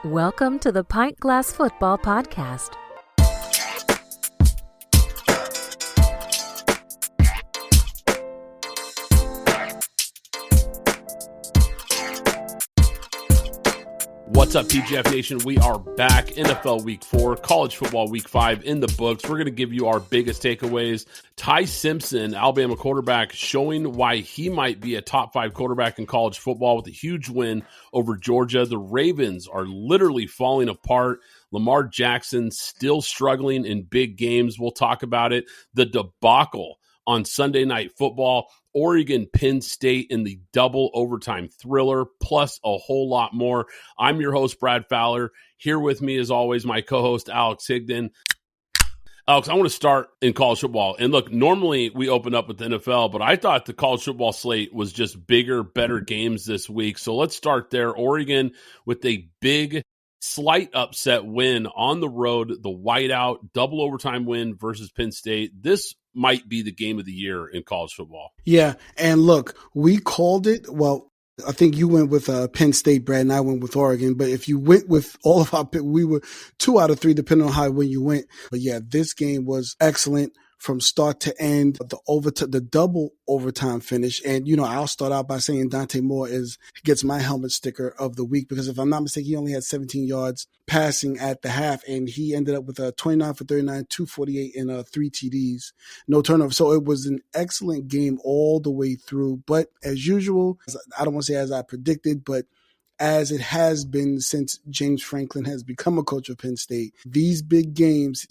Welcome to the Pint Glass Football Podcast. What's up, PGF Nation? We are back. NFL Week 4, College Football Week 5 in the books. We're going to give you our biggest takeaways. Ty Simpson, Alabama quarterback, showing why he might be a top 5 quarterback in college football with a huge win over Georgia. The Ravens are literally falling apart. Lamar Jackson still struggling in big games. We'll talk about it. The debacle on Sunday Night Football, Oregon, Penn State in the double overtime thriller, plus a whole lot more. I'm your host, Brad Fowler. Here with me, as always, my co-host, Alex Higdon. Alex, I want to start in college football. And look, normally we open up with the NFL, but I thought the college football slate was just bigger, better games this week. So let's start there. Oregon with a big, slight upset win on the road, the whiteout, double overtime win versus Penn State. This might be the game of the year in college football. Yeah, and look, we called it. Well, I think you went with Penn State, Brad, and I went with Oregon. But if you went with all of our picks, we were 2 out of 3, depending on how when you went. But yeah, this game was excellent from start to end. The double overtime finish, and I'll start out by saying Dante Moore gets my helmet sticker of the week, because if I'm not mistaken, he only had 17 yards passing at the half, and he ended up with a 29 for 39, 248, and 3 TDs, no turnover. So it was an excellent game all the way through. But as usual, I don't want to say as I predicted, but as it has been since James Franklin has become a coach of Penn State, these big games,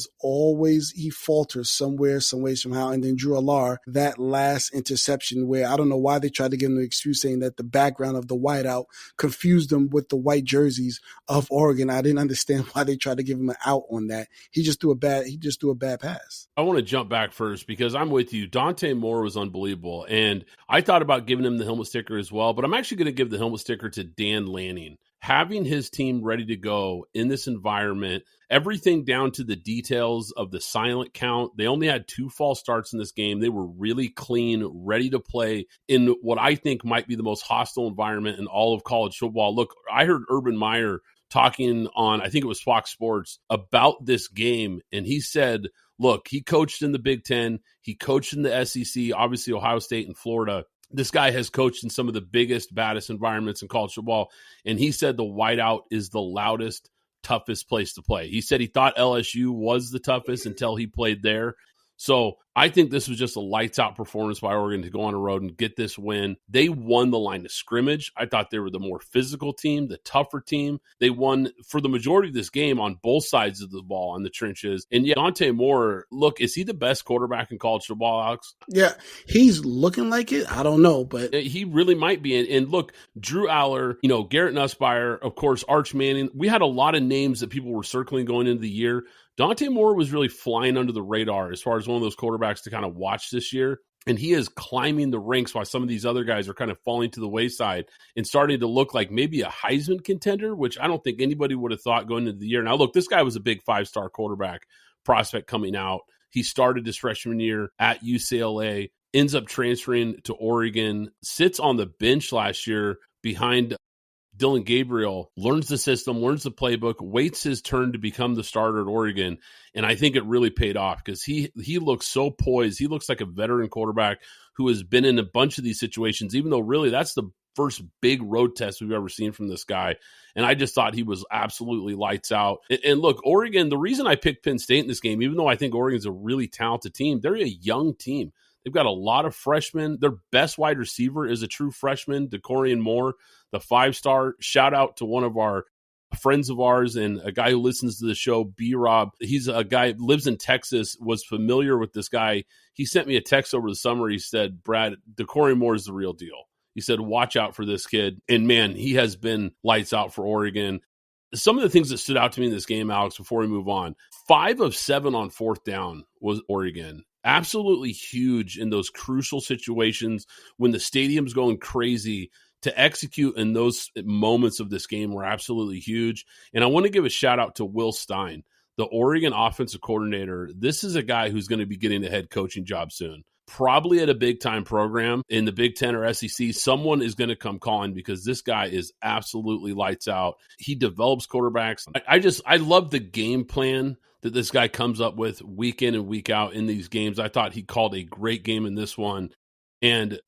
he falters somewhere, some way, somehow. And then Drew Allar, that last interception where I don't know why they tried to give him the excuse saying that the background of the whiteout confused them with the white jerseys of Oregon. I didn't understand why they tried to give him an out on that. He just threw a bad pass. I want to jump back first because I'm with you. Dante Moore was unbelievable. And I thought about giving him the helmet sticker as well, but I'm actually going to give the helmet sticker to Dan Lanning. Having his team ready to go in this environment, everything down to the details of the silent count. They only had 2 false starts in this game. They were really clean, ready to play in what I think might be the most hostile environment in all of college football. Look, I heard Urban Meyer talking on, I think it was Fox Sports, about this game, and he said, look, he coached in the Big Ten. He coached in the SEC, obviously Ohio State and Florida. This guy has coached in some of the biggest, baddest environments in college football, and he said the whiteout is the loudest, toughest place to play. He said he thought LSU was the toughest until he played there. So I think this was just a lights-out performance by Oregon to go on the road and get this win. They won the line of scrimmage. I thought they were the more physical team, the tougher team. They won for the majority of this game on both sides of the ball, on the trenches. And yet Dante Moore, look, is he the best quarterback in college football, Alex? Yeah, he's looking like it. I don't know, but he really might be. And look, Drew Aller, Garrett Nussmeier, of course, Arch Manning. We had a lot of names that people were circling going into the year. Dante Moore was really flying under the radar as far as one of those quarterbacks to kind of watch this year. And he is climbing the ranks while some of these other guys are kind of falling to the wayside and starting to look like maybe a Heisman contender, which I don't think anybody would have thought going into the year. Now, look, this guy was a big 5-star quarterback prospect coming out. He started his freshman year at UCLA, ends up transferring to Oregon, sits on the bench last year behind Dylan Gabriel, learns the system, learns the playbook, waits his turn to become the starter at Oregon. And I think it really paid off because he looks so poised. He looks like a veteran quarterback who has been in a bunch of these situations, even though really that's the first big road test we've ever seen from this guy. And I just thought he was absolutely lights out. And look, Oregon, the reason I picked Penn State in this game, even though I think Oregon's a really talented team, they're a young team. They've got a lot of freshmen. Their best wide receiver is a true freshman, DeCorian Moore, the 5-star. Shout out to one of our friends of ours and a guy who listens to the show, B-Rob. He's a guy who lives in Texas, was familiar with this guy. He sent me a text over the summer. He said, Brad, DeCorian Moore is the real deal. He said, watch out for this kid. And, man, he has been lights out for Oregon. Some of the things that stood out to me in this game, Alex, before we move on, 5 of 7 on 4th down was Oregon. Absolutely huge in those crucial situations when the stadium's going crazy. To execute in those moments of this game were absolutely huge. And I want to give a shout out to Will Stein, the Oregon offensive coordinator. This is a guy who's going to be getting a head coaching job soon. probably at a big time program in the Big Ten or SEC, someone is going to come calling because this guy is absolutely lights out. He develops quarterbacks. I love the game plan that this guy comes up with week in and week out in these games. I thought he called a great game in this one. And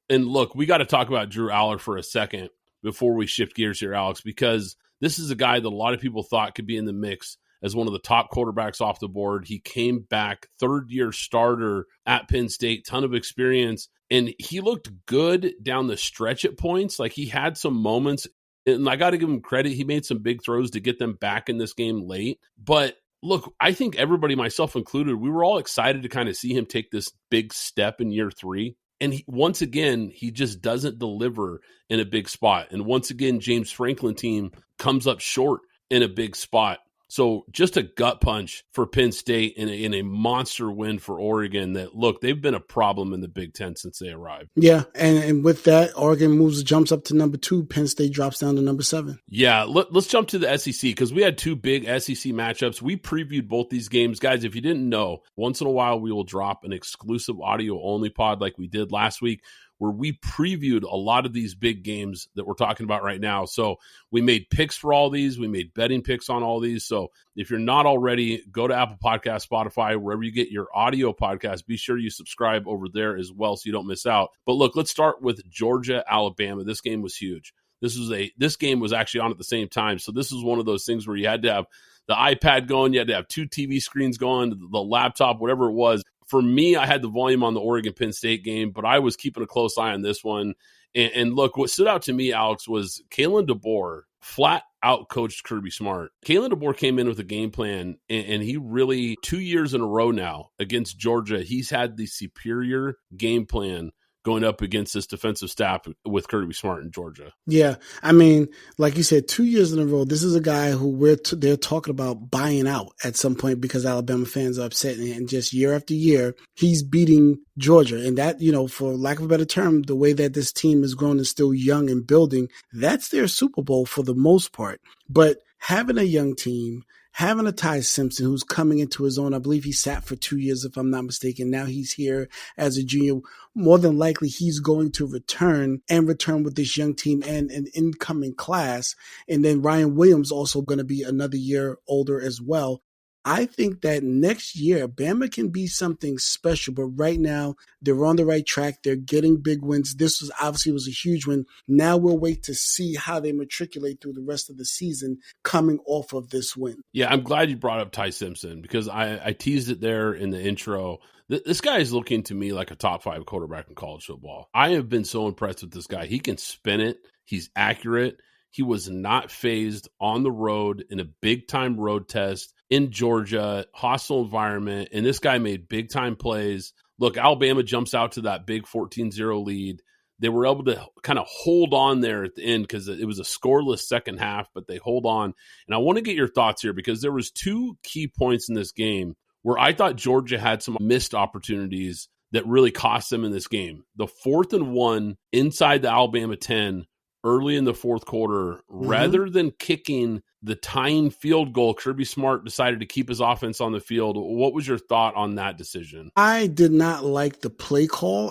look, we got to talk about Drew Aller for a second before we shift gears here, Alex, because this is a guy that a lot of people thought could be in the mix as one of the top quarterbacks off the board. He came back, third-year starter at Penn State, ton of experience, and he looked good down the stretch at points. Like, he had some moments, and I got to give him credit. He made some big throws to get them back in this game late. But look, I think everybody, myself included, we were all excited to kind of see him take this big step in year 3. And once again, he just doesn't deliver in a big spot. And once again, James Franklin team comes up short in a big spot. So just a gut punch for Penn State in a monster win for Oregon that, look, they've been a problem in the Big Ten since they arrived. Yeah, and with that, Oregon jumps up to number 2. Penn State drops down to number 7. Yeah, let's jump to the SEC because we had 2 big SEC matchups. We previewed both these games. Guys, if you didn't know, once in a while we will drop an exclusive audio-only pod like we did last week, where we previewed a lot of these big games that we're talking about right now. So we made picks for all these. We made betting picks on all these. So if you're not already, go to Apple Podcasts, Spotify, wherever you get your audio podcast. Be sure you subscribe over there as well so you don't miss out. But look, let's start with Georgia, Alabama. This game was huge. This game was actually on at the same time. So this is one of those things where you had to have the iPad going. You had to have 2 TV screens going, the laptop, whatever it was. For me, I had the volume on the Oregon-Penn State game, but I was keeping a close eye on this one. And look, what stood out to me, Alex, was Kalen DeBoer flat out coached Kirby Smart. Kalen DeBoer came in with a game plan, and he really, 2 years in a row now against Georgia, he's had the superior game plan going up against this defensive staff with Kirby Smart in Georgia. Yeah, I mean, like you said, 2 years in a row, this is a guy who they're talking about buying out at some point because Alabama fans are upset, and just year after year, he's beating Georgia. And that, for lack of a better term, the way that this team is grown and still young and building, that's their Super Bowl for the most part. But having a young team, having a Ty Simpson who's coming into his own, I believe he sat for 2 years, if I'm not mistaken. Now he's here as a junior. More than likely, he's going to return with this young team and an incoming class. And then Ryan Williams also going to be another year older as well. I think that next year, Bama can be something special, but right now they're on the right track. They're getting big wins. This was a huge win. Now we'll wait to see how they matriculate through the rest of the season coming off of this win. Yeah, I'm glad you brought up Ty Simpson because I teased it there in the intro. This guy is looking to me like a top 5 quarterback in college football. I have been so impressed with this guy. He can spin it. He's accurate. He was not phased on the road in a big-time road test in Georgia, hostile environment, and this guy made big-time plays. Look, Alabama jumps out to that big 14-0 lead. They were able to kind of hold on there at the end because it was a scoreless second half, but they hold on. And I want to get your thoughts here because there was 2 key points in this game where I thought Georgia had some missed opportunities that really cost them in this game. The 4th and 1 inside the Alabama 10 early in the fourth quarter, rather than kicking the tying field goal, Kirby Smart decided to keep his offense on the field. What was your thought on that decision? I did not like the play call.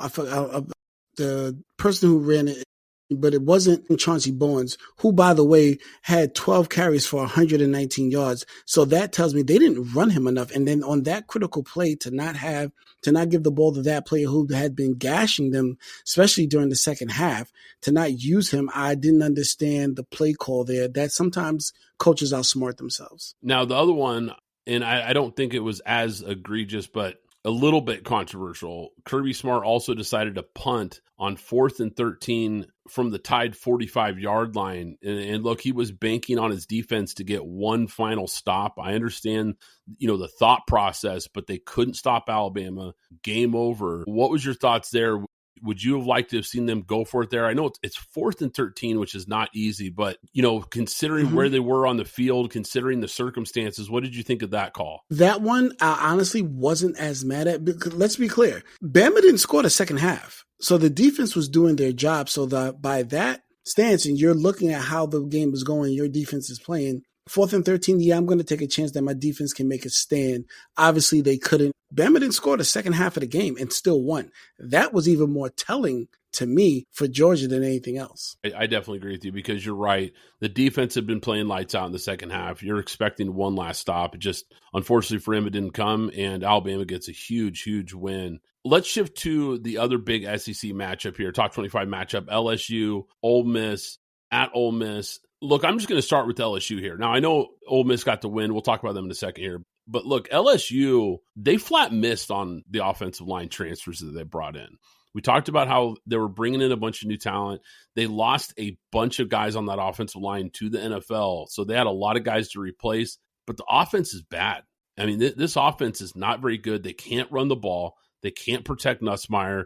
The person who ran it, but it wasn't Chauncey Bowens, who, by the way, had 12 carries for 119 yards. So that tells me they didn't run him enough. And then on that critical play, to not give the ball to that player who had been gashing them, especially during the second half, to not use him, I didn't understand the play call there. That sometimes coaches outsmart themselves. Now, the other one, and I don't think it was as egregious, but a little bit controversial. Kirby Smart also decided to punt on 4th and 13 from the tied 45-yard line. And look, he was banking on his defense to get one final stop. I understand, the thought process, but they couldn't stop Alabama. Game over. What was your thoughts there? Would you have liked to have seen them go for it there? I know it's 4th and 13, which is not easy, but, considering where they were on the field, considering the circumstances, what did you think of that call? That one, I honestly wasn't as mad at, because let's be clear. Bama didn't score the second half. So the defense was doing their job. So by that stance and you're looking at how the game is going, your defense is playing. 4th and 13, yeah, I'm going to take a chance that my defense can make a stand. Obviously, they couldn't. Bama didn't score the second half of the game and still won. That was even more telling to me for Georgia than anything else. I definitely agree with you because you're right. The defense had been playing lights out in the second half. You're expecting one last stop. It just, unfortunately for him, it didn't come, and Alabama gets a huge, huge win. Let's shift to the other big SEC matchup here, top 25 matchup, LSU, Ole Miss, at Ole Miss. Look, I'm just going to start with LSU here. Now, I know Ole Miss got the win. We'll talk about them in a second here. But look, LSU, they flat missed on the offensive line transfers that they brought in. We talked about how they were bringing in a bunch of new talent. They lost a bunch of guys on that offensive line to the NFL. So they had a lot of guys to replace. But the offense is bad. I mean, this offense is not very good. They can't run the ball. They can't protect Nussmeier.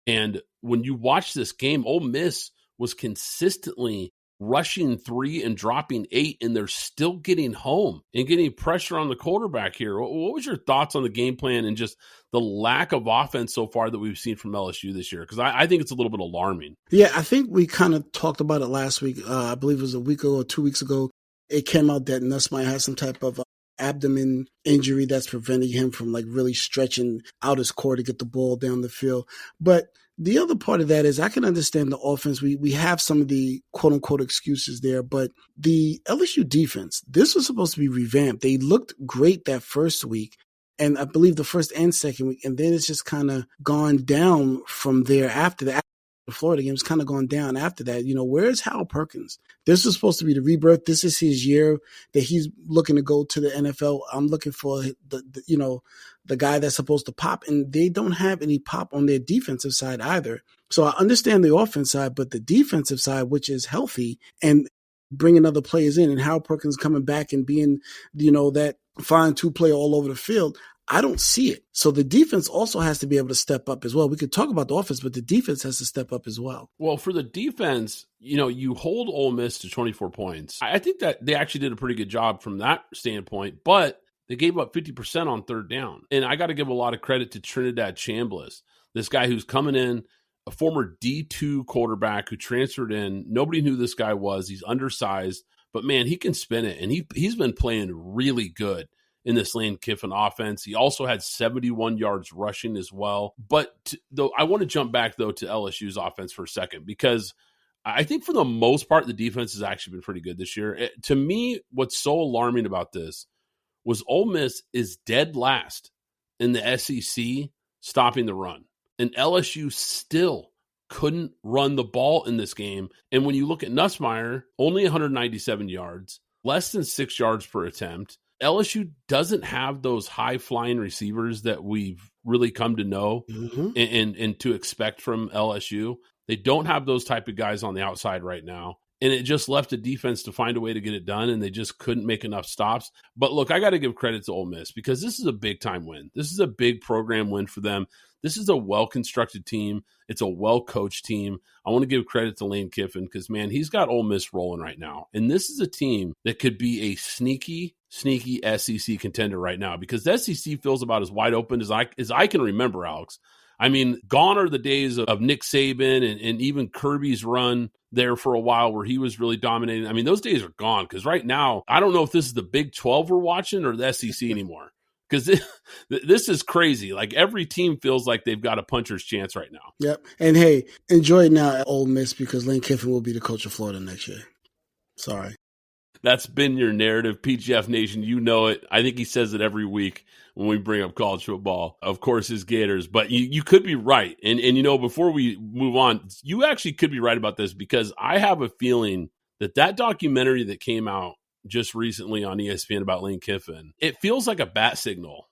And when you watch this game, Ole Miss was consistently rushing 3 and dropping 8, and they're still getting home and getting pressure on the quarterback here. What was your thoughts on the game plan and just the lack of offense so far that we've seen from LSU this year? Because I think it's a little bit alarming. Yeah, I think we kind of talked about it last week. I believe it was a week ago or 2 weeks ago. It came out that Nussmeier has some type of abdomen injury that's preventing him from like really stretching out his core to get the ball down the field. But the other part of that is I can understand the offense. We have some of the quote-unquote excuses there, but the LSU defense, this was supposed to be revamped. They looked great that first week, and I believe the first and second week, and then it's just kind of gone down from there after that. The Florida game has kind of gone down after that. You know, where's Hal Perkins? This was supposed to be the rebirth. This is his year that he's looking to go to the NFL. I'm looking for the guy that's supposed to pop, and they don't have any pop on their defensive side either. So I understand the offense side, but the defensive side, which is healthy and bringing other players in, and Hal Perkins coming back and being, that fine two player all over the field, I don't see it. So the defense also has to be able to step up as well. We could talk about the offense, but the defense has to step up as well. Well, for the defense, you hold Ole Miss to 24 points. I think that they actually did a pretty good job from that standpoint, but they gave up 50% on third down. And I got to give a lot of credit to Trinidad Chambliss, this guy who's coming in, a former D2 quarterback who transferred in. Nobody knew this guy was. He's undersized, but man, he can spin it. And he's been playing really good in this Lane Kiffin offense. He also had 71 yards rushing as well. But though I want to jump back, though, to LSU's offense for a second, because I think for the most part, the defense has actually been pretty good this year. To me, what's so alarming about this was Ole Miss is dead last in the SEC stopping the run. And LSU still couldn't run the ball in this game. And when you look at Nussmeier, only 197 yards, less than 6 yards per attempt. LSU doesn't have those high-flying receivers that we've really come to know and to expect from LSU. They don't have those type of guys on the outside right now. And it just left the defense to find a way to get it done, and they just couldn't make enough stops. But look, I got to give credit to Ole Miss because this is a big-time win. This is a big program win for them. This is a well-constructed team. It's a well-coached team. I want to give credit to Lane Kiffin because, man, he's got Ole Miss rolling right now. And this is a team that could be a sneaky SEC contender right now because the SEC feels about as wide open as I can remember, Alex. I mean, gone are the days of Nick Saban and even Kirby's run there for a while where he was really dominating. I mean, those days are gone because right now, I don't know if this is the Big 12 we're watching or the SEC anymore because this is crazy. Like every team feels like they've got a puncher's chance right now. Yep. And hey, enjoy it now at Ole Miss because Lane Kiffin will be the coach of Florida next year. Sorry. That's been your narrative, PGF Nation. You know it. I think he says it every week when we bring up college football. Of course, his Gators. But you could be right. And before we move on, you actually could be right about this because I have a feeling that documentary that came out just recently on ESPN about Lane Kiffin, it feels like a bat signal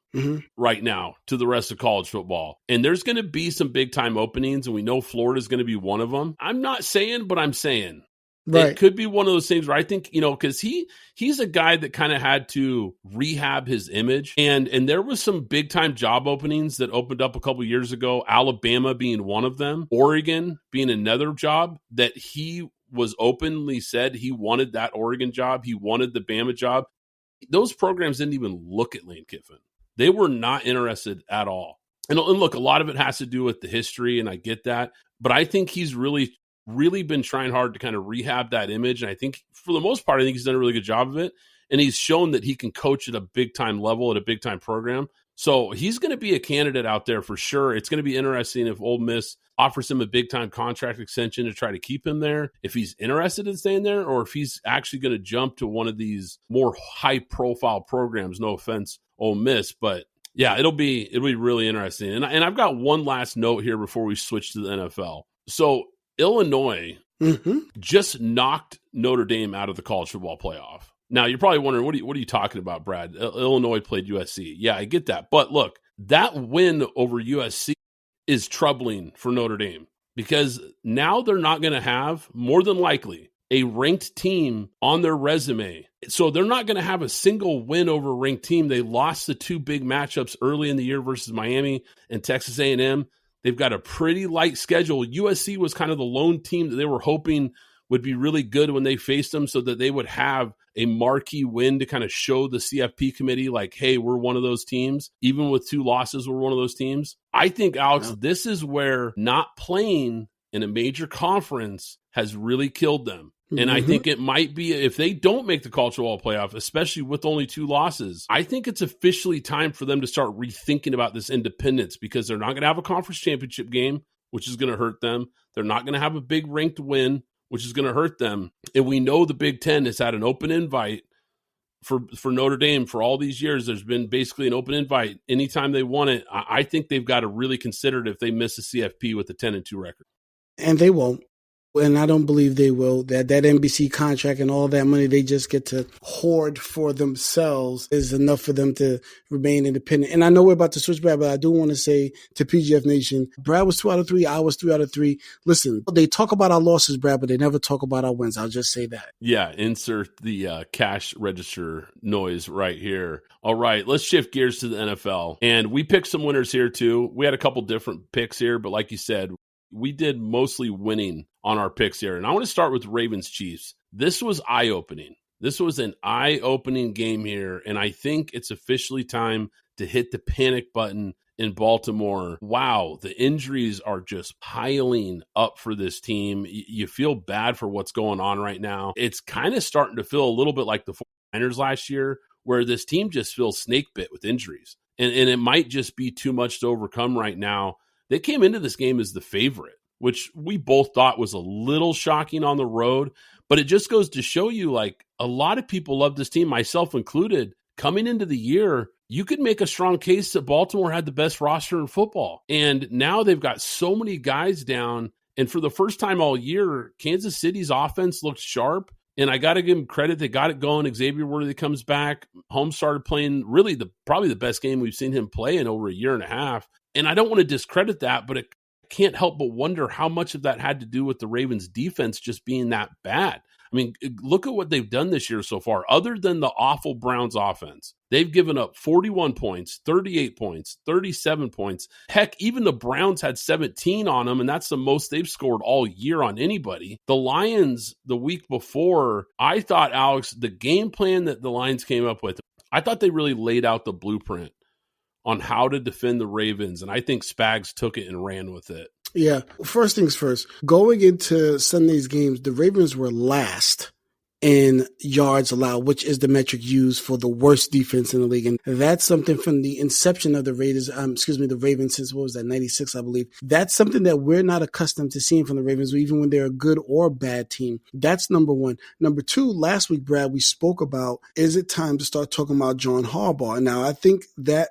right now to the rest of college football. And there's going to be some big-time openings, and we know Florida's going to be one of them. I'm not saying, but I'm saying. Right. It could be one of those things where I think, because he's a guy that kind of had to rehab his image. And there was some big time job openings that opened up a couple years ago, Alabama being one of them, Oregon being another job that he was openly said he wanted that Oregon job. He wanted the Bama job. Those programs didn't even look at Lane Kiffin. They were not interested at all. And look, a lot of it has to do with the history, and I get that. But I think he's really really been trying hard to kind of rehab that image. And I think for the most part, I think he's done a really good job of it. And he's shown that he can coach at a big-time level, at a big-time program. So he's going to be a candidate out there for sure. It's going to be interesting if Ole Miss offers him a big-time contract extension to try to keep him there, if he's interested in staying there, or if he's actually going to jump to one of these more high-profile programs. No offense, Ole Miss, but yeah, it'll be really interesting. And I've got one last note here before we switch to the NFL. So Illinois just knocked Notre Dame out of the college football playoff. Now, you're probably wondering, what are you talking about, Brad? Illinois played USC. Yeah, I get that. But look, that win over USC is troubling for Notre Dame because now they're not going to have, more than likely, a ranked team on their resume. So they're not going to have a single win over a ranked team. They lost the two big matchups early in the year versus Miami and Texas A&M. They've got a pretty light schedule. USC was kind of the lone team that they were hoping would be really good when they faced them so that they would have a marquee win to kind of show the CFP committee like, hey, we're one of those teams. Even with 2 losses, we're one of those teams. I think, Alex, this is where not playing in a major conference has really killed them. And I think it might be, if they don't make the college football playoff, especially with only 2 losses, I think it's officially time for them to start rethinking about this independence because they're not going to have a conference championship game, which is going to hurt them. They're not going to have a big ranked win, which is going to hurt them. And we know the Big Ten has had an open invite for Notre Dame for all these years. There's been basically an open invite anytime they want it. I think they've got to really consider it if they miss a CFP with a 10-2 record. And they won't. And I don't believe they will. That NBC contract and all that money they just get to hoard for themselves is enough for them to remain independent. And I know we're about to switch back, but I do want to say to PGF Nation, Brad was 2 out of 3. I was 3 out of 3. Listen, they talk about our losses, Brad, but they never talk about our wins. I'll just say that. Yeah, insert the cash register noise right here. All right, let's shift gears to the NFL. And we picked some winners here too. We had a couple different picks here, but like you said, we did mostly winning on our picks here. And I want to start with Ravens-Chiefs. This was eye-opening. This was an eye-opening game here, and I think it's officially time to hit the panic button in Baltimore. Wow, the injuries are just piling up for this team. You feel bad for what's going on right now. It's kind of starting to feel a little bit like the 49ers last year, where this team just feels snake bit with injuries. And it might just be too much to overcome right now. They came into this game as the favorite, which we both thought was a little shocking on the road, but it just goes to show you, like, a lot of people love this team, myself included. Coming into the year, you could make a strong case that Baltimore had the best roster in football. And now they've got so many guys down, and for the first time all year, Kansas City's offense looked sharp, and I got to give them credit. They got it going. Xavier Worthy comes back. Holmes started playing really probably the best game we've seen him play in over a year and a half. And I don't want to discredit that, but I can't help but wonder how much of that had to do with the Ravens' defense just being that bad. I mean, look at what they've done this year so far. Other than the awful Browns offense, they've given up 41 points, 38 points, 37 points. Heck, even the Browns had 17 on them, and that's the most they've scored all year on anybody. The Lions, the week before, I thought, Alex, the game plan that the Lions came up with, I thought they really laid out the blueprint on how to defend the Ravens, and I think Spags took it and ran with it. Yeah. First things first, going into Sunday's games, the Ravens were last in yards allowed, which is the metric used for the worst defense in the league. And that's something from the inception of the Ravens since, 96, I believe. That's something that we're not accustomed to seeing from the Ravens, even when they're a good or bad team. That's number one. Number two, last week, Brad, we spoke about, is it time to start talking about John Harbaugh? Now, I think that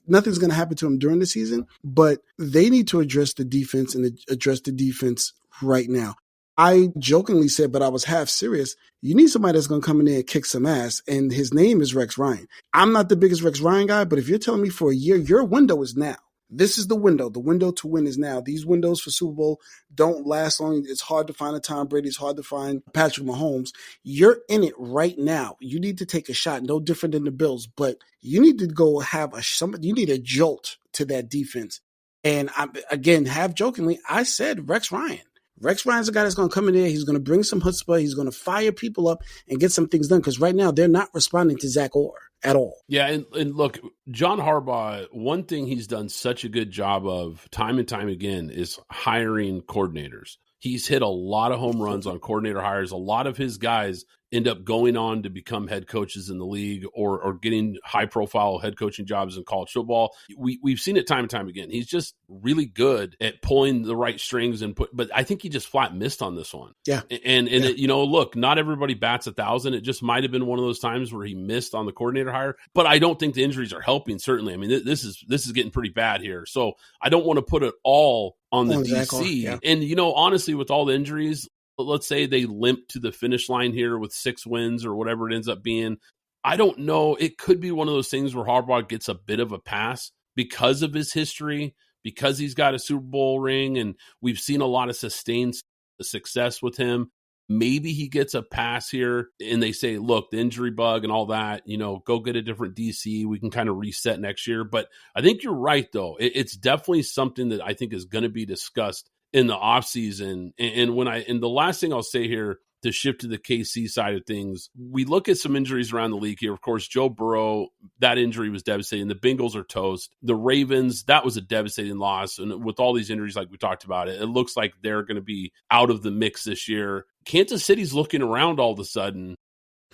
nothing's going to happen to him during the season, but they need to address the defense and address the defense right now. I jokingly said, but I was half serious, you need somebody that's going to come in there and kick some ass, and his name is Rex Ryan. I'm not the biggest Rex Ryan guy, but if you're telling me for a year, your window is now. This is the window. The window to win is now. These windows for Super Bowl don't last long. It's hard to find a Tom Brady. It's hard to find Patrick Mahomes. You're in it right now. You need to take a shot, no different than the Bills, but you need to go have you need a jolt to that defense. And again, half jokingly, I said Rex Ryan. Rex Ryan's the guy that's going to come in there. He's going to bring some chutzpah. He's going to fire people up and get some things done, because right now they're not responding to Zach Orr at all. Yeah, and look, John Harbaugh, one thing he's done such a good job of time and time again is hiring coordinators. He's hit a lot of home runs on coordinator hires. A lot of his guys end up going on to become head coaches in the league or getting high-profile head coaching jobs in college football. We've seen it time and time again. He's just really good at pulling the right strings but I think he just flat missed on this one. Yeah. And it, look, not everybody bats 1,000. It just might have been one of those times where he missed on the coordinator hire. But I don't think the injuries are helping, certainly. I mean, this is getting pretty bad here. So I don't want to put it all on the DC. Yeah. And, honestly, with all the injuries, let's say they limp to the finish line here with 6 wins or whatever it ends up being. I don't know. It could be one of those things where Harbaugh gets a bit of a pass because of his history, because he's got a Super Bowl ring, and we've seen a lot of sustained success with him. Maybe he gets a pass here and they say, look, the injury bug and all that, go get a different DC. We can kind of reset next year. But I think you're right, though. It's definitely something that I think is going to be discussed in the offseason. And the last thing I'll say here to shift to the KC side of things, we look at some injuries around the league here. Of course, Joe Burrow, that injury was devastating. The Bengals are toast. The Ravens, that was a devastating loss. And with all these injuries like we talked about, it looks like they're going to be out of the mix this year. Kansas City's looking around all of a sudden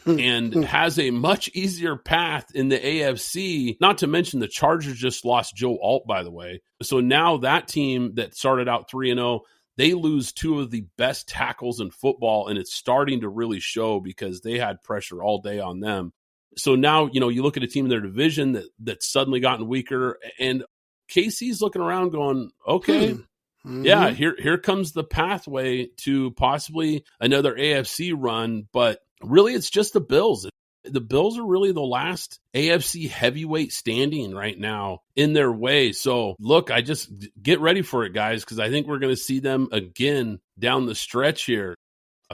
and has a much easier path in the AFC, not to mention the Chargers just lost Joe Alt, by the way. So now that team that started out 3-0, they lose 2 of the best tackles in football, and it's starting to really show because they had pressure all day on them. So now, you look at a team in their division that's suddenly gotten weaker, and KC's looking around going, okay, yeah, here comes the pathway to possibly another AFC run, but really it's just the Bills. The Bills are really the last AFC heavyweight standing right now in their way. So, look, I just get ready for it, guys, because I think we're going to see them again down the stretch here.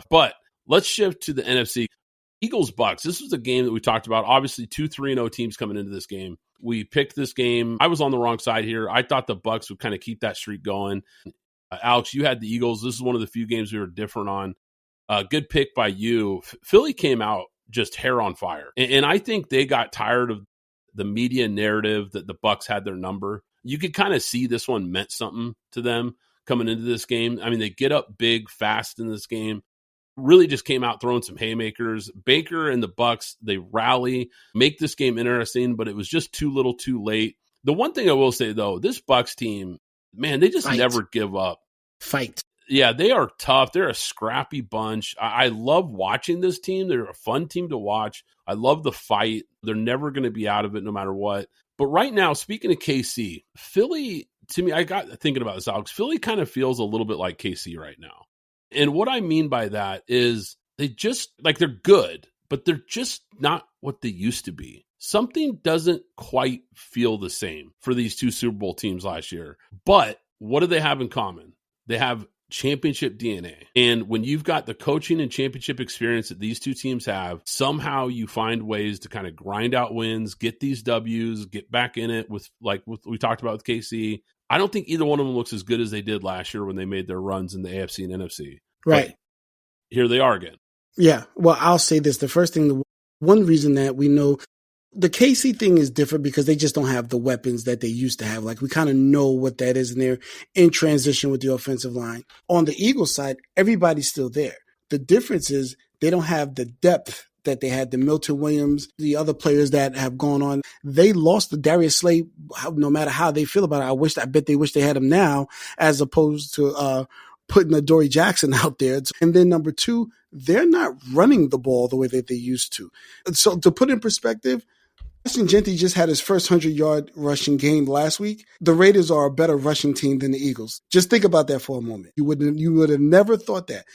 But let's shift to the NFC. Eagles-Bucks. This was a game that we talked about. Obviously, 2 3-0 teams coming into this game. We picked this game. I was on the wrong side here. I thought the Bucks would kind of keep that streak going. Alex, you had the Eagles. This is one of the few games we were different on. Good pick by you. Philly came out just hair on fire. And I think they got tired of the media narrative that the Bucks had their number. You could kind of see this one meant something to them coming into this game. I mean, they get up big, fast in this game. Really just came out throwing some haymakers. Baker and the Bucks, they rally, make this game interesting, but it was just too little too late. The one thing I will say, though, this Bucks team, man, they just never give up. Fight. Yeah, they are tough. They're a scrappy bunch. I love watching this team. They're a fun team to watch. I love the fight. They're never going to be out of it no matter what. But right now, speaking of KC, Philly, to me, I got thinking about this, Alex. Philly kind of feels a little bit like KC right now. And what I mean by that is they just, they're good, but they're just not what they used to be. Something doesn't quite feel the same for these 2 Super Bowl teams last year. But what do they have in common? They have championship DNA. And when you've got the coaching and championship experience that these 2 teams have, somehow you find ways to kind of grind out wins, get these W's, get back in it with what we talked about with KC. I don't think either one of them looks as good as they did last year when they made their runs in the AFC and NFC. Right. But here they are again. Yeah. Well, I'll say this. The first thing, one reason that we know the KC thing is different because they just don't have the weapons that they used to have. We kind of know what that is, and they're in transition with the offensive line. On the Eagles side, everybody's still there. The difference is they don't have the depth that they had. The Milton Williams, the other players that have gone on, they lost the Darius Slay. No matter how they feel about it, I bet they wish they had him now, as opposed to putting a Dory Jackson out there. And then number 2, they're not running the ball the way that they used to. So to put in perspective, Justin Gentry just had his first 100-yard rushing game last week. The Raiders are a better rushing team than the Eagles. Just think about that for a moment. You would have never thought that.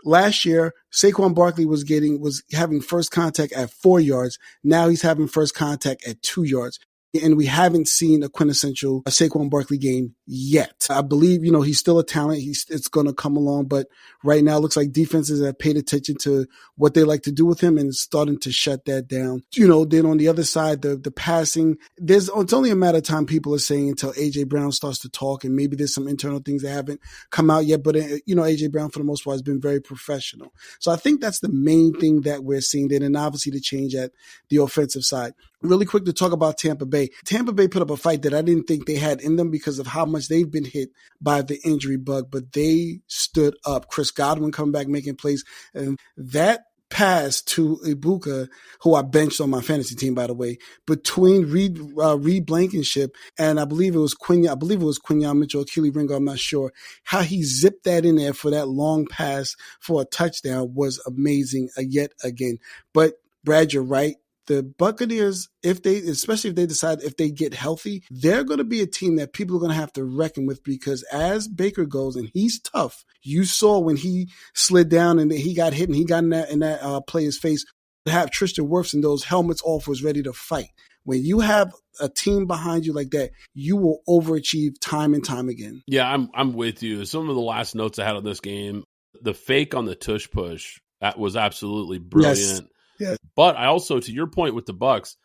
Last year, Saquon Barkley was having first contact at 4 yards. Now he's having first contact at 2 yards. And we haven't seen a quintessential Saquon Barkley game yet. I believe, he's still a talent. It's going to come along. But right now, it looks like defenses have paid attention to what they like to do with him and starting to shut that down. Then on the other side, the passing, it's only a matter of time, people are saying, until A.J. Brown starts to talk. And maybe there's some internal things that haven't come out yet. But, A.J. Brown, for the most part, has been very professional. So I think that's the main thing that we're seeing there. And obviously the change at the offensive side. Really quick to talk about Tampa Bay. Tampa Bay put up a fight that I didn't think they had in them because of how much they've been hit by the injury bug, but they stood up. Chris Godwin coming back, making plays, and that pass to Ibuka, who I benched on my fantasy team, by the way, between Reed Blankenship and I believe it was Quinyon Mitchell, Keely Ringo, I'm not sure, how he zipped that in there for that long pass for a touchdown was amazing yet again. But Brad, you're right. The Buccaneers, especially if they decide if they get healthy, they're going to be a team that people are going to have to reckon with, because as Baker goes, and he's tough, you saw when he slid down and he got hit and he got in that player's face, to have Tristan Wirfs and those helmets off was ready to fight. When you have a team behind you like that, you will overachieve time and time again. Yeah, I'm with you. Some of the last notes I had on this game, the fake on the tush push, that was absolutely brilliant. Yes. Yeah. But I also, to your point with the Bucs,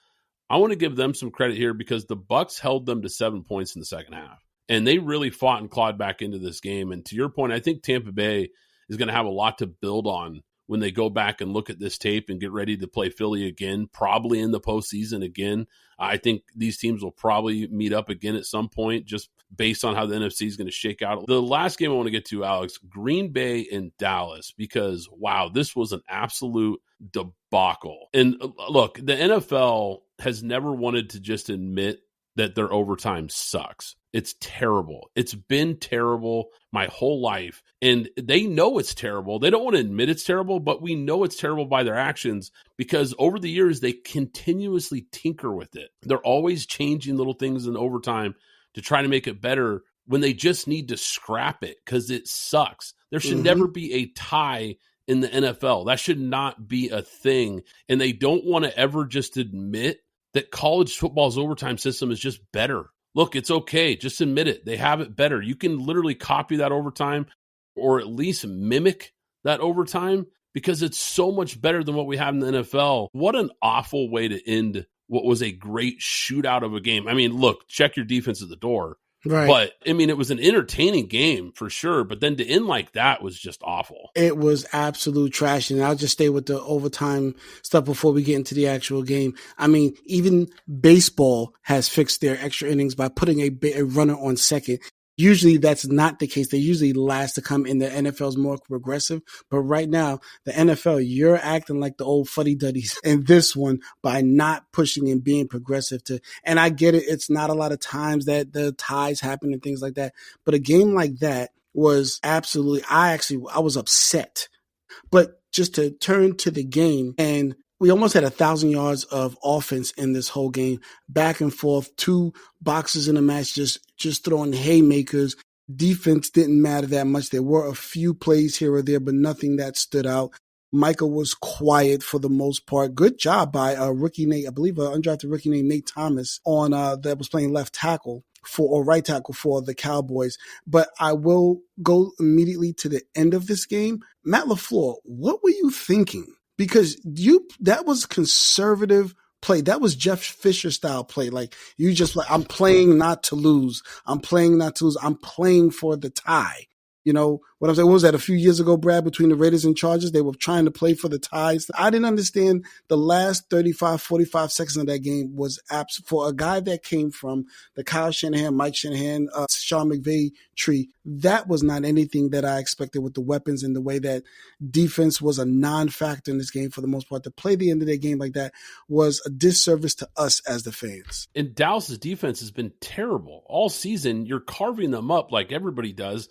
I want to give them some credit here because the Bucs held them to 7 points in the second half. And they really fought and clawed back into this game. And to your point, I think Tampa Bay is going to have a lot to build on when they go back and look at this tape and get ready to play Philly again, probably in the postseason again. I think these teams will probably meet up again at some point, just based on how the NFC is going to shake out. The last game I want to get to, Alex, Green Bay and Dallas, because, wow, this was an absolute debacle. And look, the NFL has never wanted to just admit that their overtime sucks. It's terrible. It's been terrible my whole life. And they know it's terrible. They don't want to admit it's terrible, but we know it's terrible by their actions because over the years, they continuously tinker with it. They're always changing little things in overtime to try to make it better when they just need to scrap it because it sucks. There should never be a tie in the NFL. That should not be a thing. And they don't want to ever just admit that college football's overtime system is just better. Look, it's okay. Just admit it. They have it better. You can literally copy that overtime or at least mimic that overtime because it's so much better than what we have in the NFL. What an awful way to end what was a great shootout of a game. I mean, look, check your defense at the door. Right. But, I mean, it was an entertaining game for sure. But then to end like that was just awful. It was absolute trash. And I'll just stay with the overtime stuff before we get into the actual game. I mean, even baseball has fixed their extra innings by putting a runner on second. Usually that's not the case. They usually last to come in. The NFL's more progressive. But right now, the NFL, you're acting like the old fuddy-duddies in this one by not pushing and being progressive and I get it. It's not a lot of times that the ties happen and things like that. But a game like that was absolutely, I was upset. But just to turn to the game, and we almost had 1,000 yards of offense in this whole game, back and forth, 2 boxes in a match, just throwing haymakers. Defense didn't matter that much. There were a few plays here or there, but nothing that stood out. Michael was quiet for the most part. Good job by rookie Nate, I believe an undrafted rookie named Nate Thomas on that was playing left tackle or right tackle for the Cowboys. But I will go immediately to the end of this game. Matt LaFleur, what were you thinking? Because that was conservative play. That was Jeff Fisher style play. Like you just like, I'm playing not to lose. I'm playing for the tie. You know what I'm saying? What was that a few years ago, Brad, between the Raiders and Chargers? They were trying to play for the ties. I didn't understand the last 35, 45 seconds of that game was for a guy that came from the Kyle Shanahan, Mike Shanahan, Sean McVay tree. That was not anything that I expected with the weapons and the way that defense was a non-factor in this game for the most part. To play the end of the game like that was a disservice to us as the fans. And Dallas's defense has been terrible all season. You're carving them up like everybody does.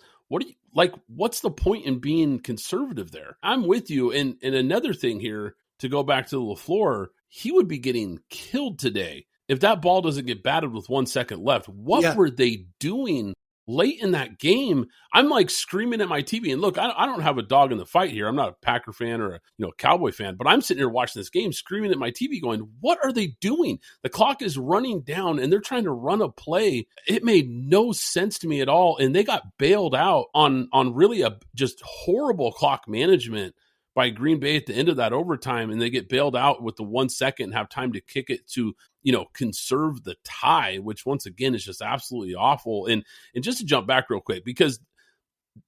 What's the point in being conservative there? I'm with you. And another thing here, to go back to LaFleur, he would be getting killed today if that ball doesn't get batted with 1 second left. What were they doing late in that game? I'm like screaming at my TV. And look, I don't have a dog in the fight here. I'm not a Packer fan or a Cowboy fan, but I'm sitting here watching this game, screaming at my TV going, what are they doing? The clock is running down and they're trying to run a play. It made no sense to me at all. And they got bailed out on really a just horrible clock management by Green Bay at the end of that overtime. And they get bailed out with the 1 second and have time to kick it to, conserve the tie, which once again is just absolutely awful. And just to jump back real quick, because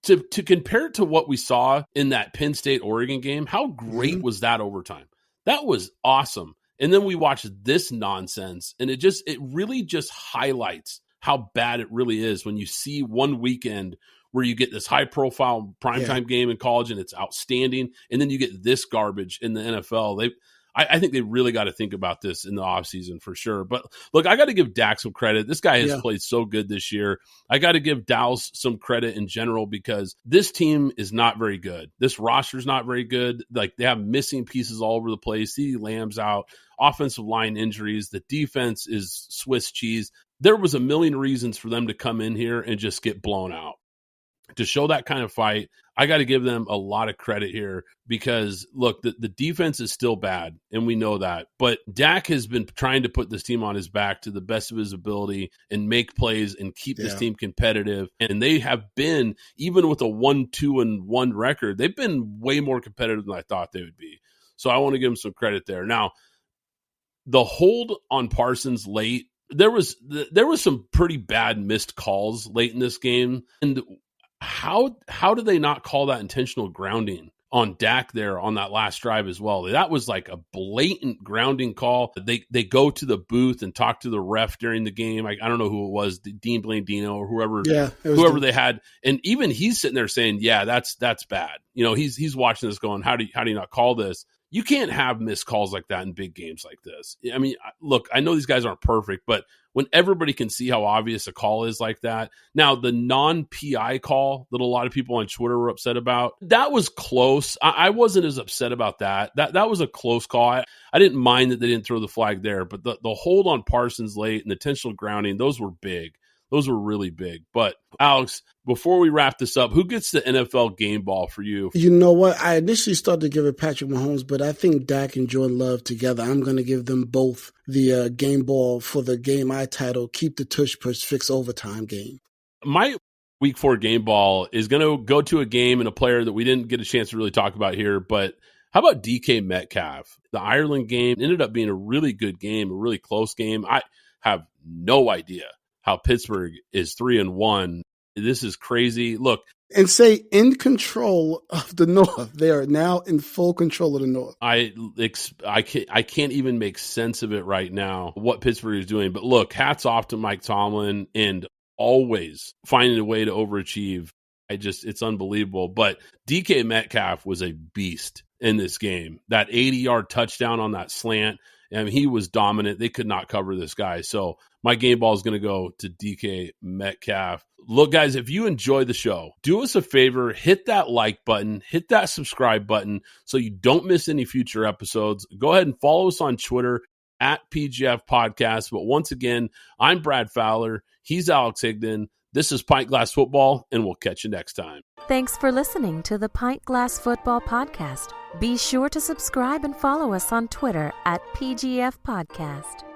to compare it to what we saw in that Penn State Oregon game, how great was that overtime? That was awesome. And then we watch this nonsense, and it really just highlights how bad it really is when you see one weekend where you get this high-profile primetime game in college and it's outstanding, and then you get this garbage in the NFL. I think they really got to think about this in the offseason for sure. But look, I got to give Dak some credit. This guy has played so good this year. I got to give Dallas some credit in general because this team is not very good. This roster's not very good. Like, they have missing pieces all over the place. CeeDee Lamb's out, offensive line injuries. The defense is Swiss cheese. There was a million reasons for them to come in here and just get blown out. To show that kind of fight, I got to give them a lot of credit here because, look, the defense is still bad, and we know that. But Dak has been trying to put this team on his back to the best of his ability and make plays and keep this team competitive. And they have been, even with a 1-2-1 record, they've been way more competitive than I thought they would be. So I want to give them some credit there. Now, the hold on Parsons late, there was some pretty bad missed calls late in this game. And how did they not call that intentional grounding on Dak there on that last drive as well? That was like a blatant grounding call. They go to the booth and talk to the ref during the game. I don't know who it was, Dean Blandino or whoever they had. And even he's sitting there saying, yeah, that's bad. You know, he's watching this going, how do you not call this? You can't have missed calls like that in big games like this. I mean, look, I know these guys aren't perfect, but when everybody can see how obvious a call is like that. Now, the non-PI call that a lot of people on Twitter were upset about, that was close. I wasn't as upset about that. That was a close call. I didn't mind that they didn't throw the flag there, but the hold on Parsons late and the intentional grounding, those were big. Those were really big. But, Alex, before we wrap this up, who gets the NFL game ball for you? You know what? I initially started to give it Patrick Mahomes, but I think Dak and Jordan Love together, I'm going to give them both the game ball for the game I titled Keep the Tush Push, Fix Overtime game. My Week 4 game ball is going to go to a game and a player that we didn't get a chance to really talk about here, but how about DK Metcalf? The Ireland game ended up being a really good game, a really close game. I have no idea how Pittsburgh is 3-1. This is crazy. Look. And say in control of the North. They are now in full control of the North. I can't even make sense of it right now, what Pittsburgh is doing. But look, hats off to Mike Tomlin and always finding a way to overachieve. It's unbelievable. But DK Metcalf was a beast in this game. That 80-yard touchdown on that slant, I mean, he was dominant. They could not cover this guy. So my game ball is going to go to DK Metcalf. Look, guys, if you enjoy the show, do us a favor, hit that like button, hit that subscribe button so you don't miss any future episodes. Go ahead and follow us on Twitter at PGF Podcast. But once again, I'm Brad Fowler. He's Alex Higdon. This is Pint Glass Football, and we'll catch you next time. Thanks for listening to the Pint Glass Football Podcast. Be sure to subscribe and follow us on Twitter at PGF Podcast.